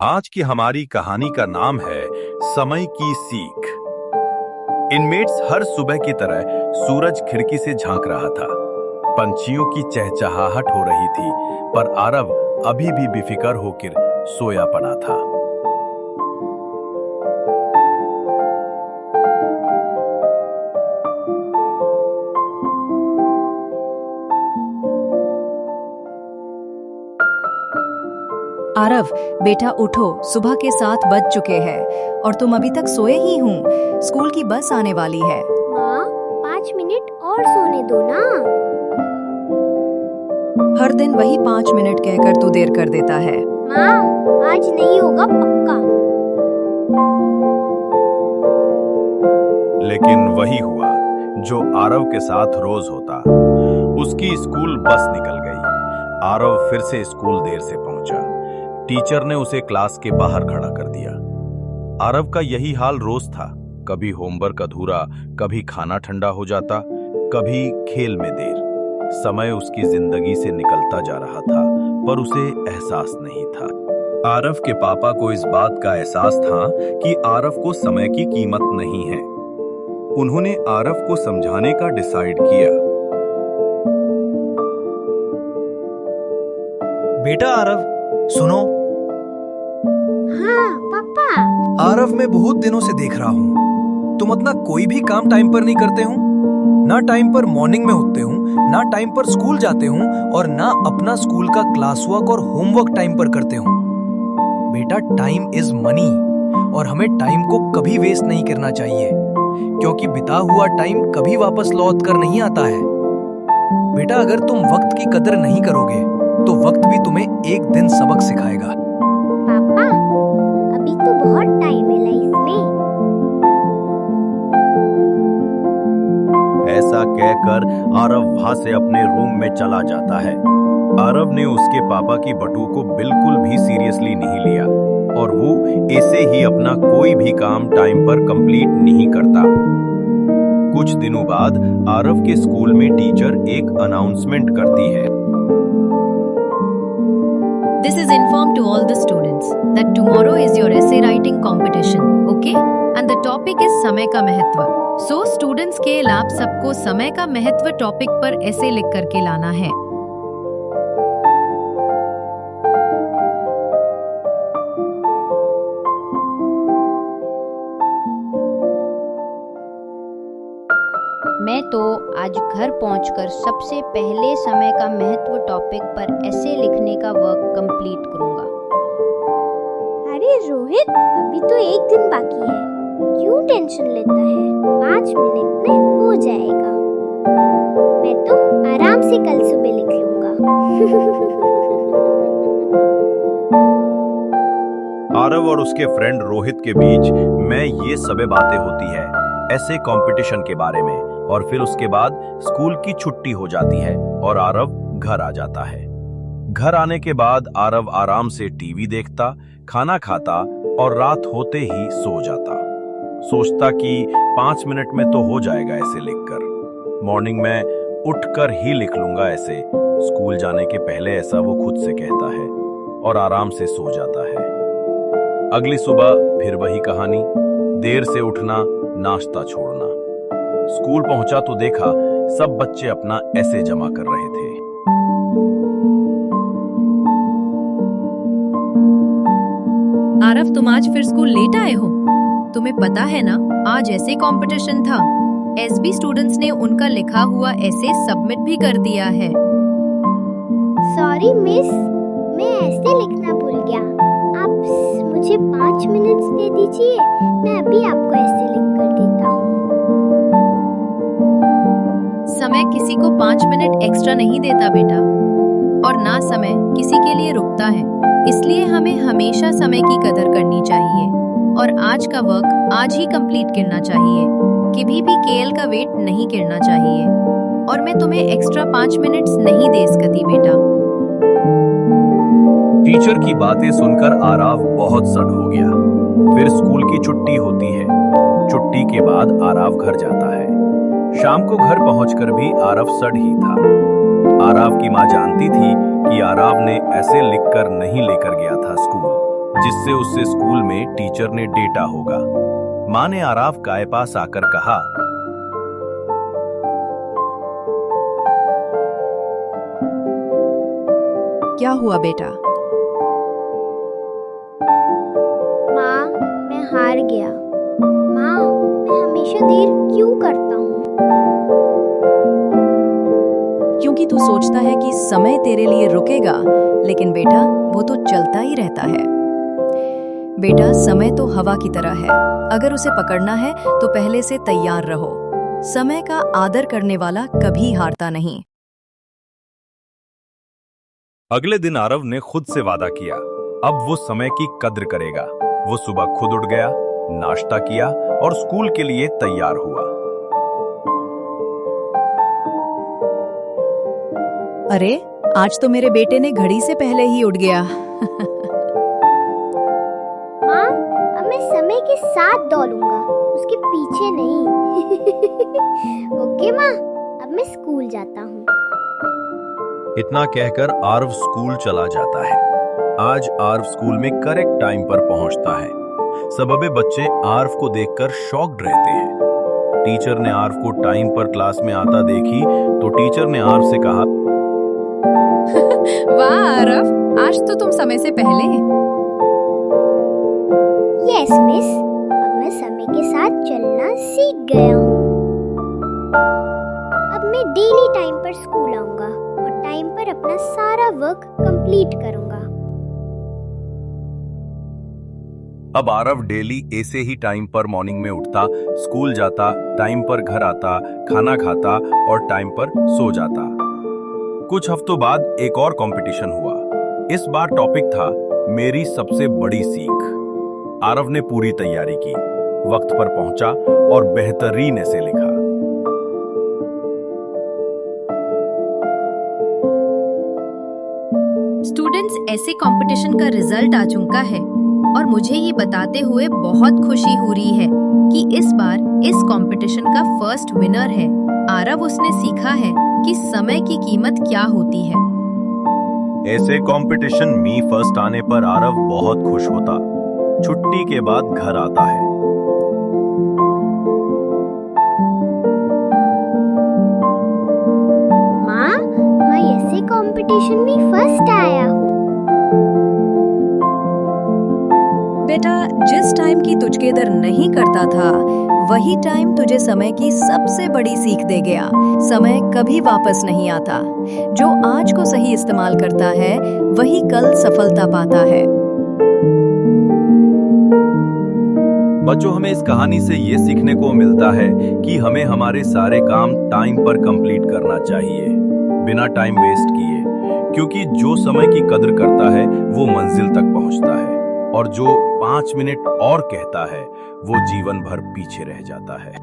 आज की हमारी कहानी का नाम है समय की सीख। इनमेट्स हर सुबह की तरह सूरज खिड़की से झांक रहा था। पंछियों की चहचहाहट हो रही थी, पर आरव अभी भी बेफिक्र होकर सोया पड़ा था। आरव, बेटा उठो, सुबह के 7 बज चुके हैं और तुम अभी तक सोए ही हो। स्कूल की बस आने वाली है। माँ, 5 मिनट और सोने दो ना। हर दिन वही 5 मिनट कहकर तू देर कर देता है। माँ, आज नहीं होगा पक्का। लेकिन वही हुआ जो आरव के साथ रोज होता। उसकी स्कूल बस निकल गई। आरव फिर से स्कूल देर से पहुंचा। टीचर ने उसे क्लास के बाहर खड़ा कर दिया। आरव का यही हाल रोज था। कभी होमवर्क अधूरा, कभी खाना ठंडा हो जाता, कभी खेल में देर। समय उसकी जिंदगी से निकलता जा रहा था, पर उसे एहसास नहीं था। आरव के पापा को इस बात का एहसास था कि आरव को समय की कीमत नहीं है। उन्होंने आरव को समझाने का डिसाइड किया। बेटा आरव, सुनो। हाँ पापा। आरव, मैं बहुत दिनों से देख रहा हूँ तुम अपना कोई भी काम टाइम पर नहीं करते हो। ना टाइम पर मॉर्निंग में उठते हो, ना टाइम पर स्कूल जाते हो, और ना अपना स्कूल का क्लास वर्क और होमवर्क टाइम पर करते हो। बेटा, टाइम इज मनी और हमें टाइम को कभी वेस्ट नहीं करना चाहिए, क्योंकि बिता हुआ टाइम कभी वापस लौट कर नहीं आता है। बेटा, अगर तुम वक्त की कदर नहीं करोगे तो वक्त भी तुम्हें एक दिन सबक सिखाएगा। पापा, अभी तो बहुत टाइम है लाइफ में। ऐसा कहकर आरव वहां से अपने रूम में चला जाता है। आरव ने उसके पापा की बटू को बिल्कुल भी सीरियसली नहीं लिया और वो ऐसे ही अपना कोई भी काम टाइम पर कंप्लीट नहीं करता। कुछ दिनों बाद आरव के स्कूल में टीचर एक अनाउंसमेंट करती है। This is informed to all the students that tomorrow is your essay writing competition, okay? And the topic is समय का महत्व। So students के आप सबको समय का महत्व टॉपिक पर ऐसे लिख करके लाना है। मैं तो आज घर पहुंचकर सबसे पहले समय का महत्व टॉपिक पर ऐसे लिखने का वर्क कंप्लीट करूंगा। अरे रोहित, अभी तो एक दिन बाकी है, क्यों टेंशन लेता है? 5 मिनट में हो जाएगा। मैं तो आराम से कल सुबह लिख लूंगा। आरव और उसके फ्रेंड रोहित के बीच में ये सब बातें होती है ऐसे कंपटीशन के बारे में, और फिर उसके बाद स्कूल की छुट्टी हो जाती है और आरव घर आ जाता है। घर आने के बाद आरव आराम से टीवी देखता, खाना खाता और रात होते ही सो जाता। सोचता कि 5 मिनट में तो हो जाएगा ऐसे लिखकर। मॉर्निंग में उठकर ही लिख लूंगा ऐसे। स्कूल जाने के पहले ऐसा वो खुद से कहता है और आराम से सो जाता है। अगली सुबह फिर वही कहानी, देर से उठना, नाश्ता छोड़ना। स्कूल पहुंचा तो देखा सब बच्चे अपना ऐसे जमा कर रहे थे। आरव, तुम आज फिर स्कूल लेट आए हो। तुम्हें पता है ना, आज ऐसे कंपटीशन था। एसबी स्टूडेंट्स ने उनका लिखा हुआ ऐसे सबमिट भी कर दिया है। सॉरी मिस, मैं ऐसे लिखना भूल गया। आप मुझे 5 मिनट्स दे दीजिए, मैं अभी आपको ऐसे लिख कर देता हूँ। समय किसी को 5 मिनट एक्स्ट्रा नहीं देता बेटा, और ना समय किसी के लिए रुकता है। इसलिए हमें हमेशा समय की कदर करनी चाहिए और आज का वर्क आज ही कंप्लीट करना चाहिए। कभी भी केएल का वेट नहीं करना चाहिए, और मैं तुम्हें एक्स्ट्रा 5 मिनट्स नहीं दे सकती बेटा। टीचर की बातें सुनकर आरव बहुत सट हो गया। फिर स्कूल की छुट्टी होती है। छुट्टी के बाद आरव घर जाता है। शाम को घर पहुंचकर भी आरव सड़ ही था। आरव की मां जानती थी कि आरव ने ऐसे लिखकर नहीं लेकर गया था स्कूल, जिससे उससे स्कूल में टीचर ने डांटा होगा। माँ ने आराव के पास आकर कहा, क्या हुआ बेटा? माँ, मैं हार गया। माँ, मैं हमेशा देर क्यों करता हूँ? क्योंकि तू सोचता है कि समय तेरे लिए रुकेगा, लेकिन बेटा वो तो चलता ही रहता है। बेटा समय तो हवा की तरह है, अगर उसे पकड़ना है तो पहले से तैयार रहो। समय का आदर करने वाला कभी हारता नहीं। अगले दिन आरव ने खुद से वादा किया, अब वो समय की कद्र करेगा। वो सुबह खुद उठ गया, नाश्ता किया और स्कूल के लिए तैयार हुआ। अरे, आज तो मेरे बेटे ने घड़ी से पहले ही उठ गया। माँ, अब मैं समय के साथ दौड़ूंगा, उसके पीछे नहीं। ओके माँ, अब मैं स्कूल जाता हूँ। इतना कहकर आरव स्कूल चला जाता है। आज आरव स्कूल में करेक्ट टाइम पर पहुंचता है। सबबे बच्चे आरव को देखकर शॉक्ड रहते हैं। टीचर ने आरव को टाइम पर क्लास में आता देखी तो टीचर ने आरव से कहा, वाह आरव, आज तो तुम समय से पहले। यस मिस, अब मैं समय के साथ चलना सीख गया हूँ। अब मैं डेली टाइम पर स्कूल आऊंगा और टाइम पर अपना सारा वर्क कंप्लीट करूंगा। अब आरव डेली ऐसे ही टाइम पर मॉर्निंग में उठता, स्कूल जाता, टाइम पर घर आता, खाना खाता और टाइम पर सो जाता। कुछ हफ्तों बाद एक और कंपटीशन हुआ। इस बार टॉपिक था मेरी सबसे बड़ी सीख। आरव ने पूरी तैयारी की, वक्त पर पहुंचा और बेहतरीन ऐसे लिखा। स्टूडेंट्स, ऐसे कंपटीशन का रिजल्ट आ चुका है और मुझे ये बताते हुए बहुत खुशी हो रही है कि इस बार इस कंपटीशन का फर्स्ट विनर है आरव। उसने सीखा है कि समय की कीमत क्या होती है। ऐसे कंपटीशन में फर्स्ट आने पर आरव बहुत खुश होता। छुट्टी के बाद घर आता है। माँ, मैं ऐसे कंपटीशन में फर्स्ट आया हूँ। बेटा, जिस टाइम की तुझ कदर नहीं करता था, वही टाइम तुझे समय की सबसे बड़ी सीख दे गया। समय कभी वापस नहीं आता। जो आज को सही इस्तेमाल करता है, वही कल सफलता पाता है। बच्चों, हमें इस कहानी से ये सीखने को मिलता है कि हमें हमारे सारे काम टाइम पर कंप्लीट करना चाहिए, बिना टाइम वेस्ट किए, क्योंकि जो समय की कद्र करता है वो मंजिल तक पहुंचता है और जो 5 मिनट और कहता है वो जीवन भर पीछे रह जाता है।